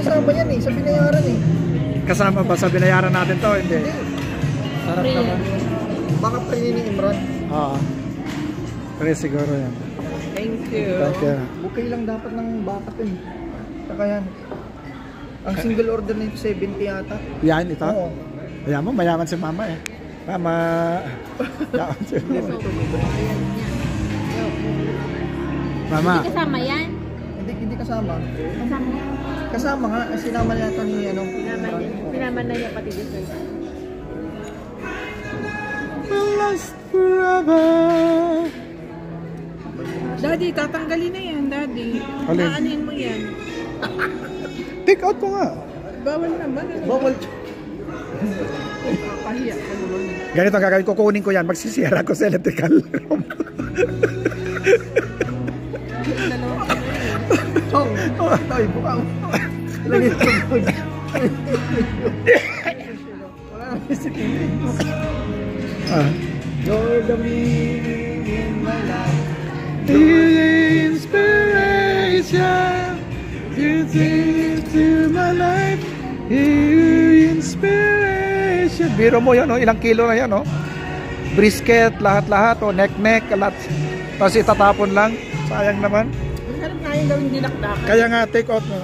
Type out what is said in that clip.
kasama yan eh, sa binayaran eh. Kasama ba sa binayaran natin to? Hindi. Sarap naman. Baka pre ni Imran. Oo. Pre siguro yan. Thank you. Thank you. Bukay lang dapat ng bakat eh. Saka yan. Ang single order nito 70 yata. Yan ito? Oo. Ayan mo, mayaman si mama eh. Mama. Yaman si mama. Mama. Hindi kasama yan? Hindi kasama. Kasama yan? Kasama nga, sinama yata ni ano. Sinama na niya pati dessert. Last forever. Daddy, tatanggalin na yan, Daddy. Alin? Aanin mo yan. Take out ko nga. Bawal naman. Ano? Bawal. Kahiya ka naman. Ganito ang gagawin, kukunin ko yan. Magsisira ko sa electrical room. Chong! Toy, buka mo. Lagi ito mo. Wala naman si Piling. You're the meaning in my life. The inspiration you take to my life. The inspiration. Biro mo yan, oh. Ilang kilo na yan, oh. Brisket, lahat-lahat, oh. Neck, lahat. Tapos itatapon lang. Sayang naman. Maghanap nga yung gawing dinakdakan. Kaya nga, take out mo.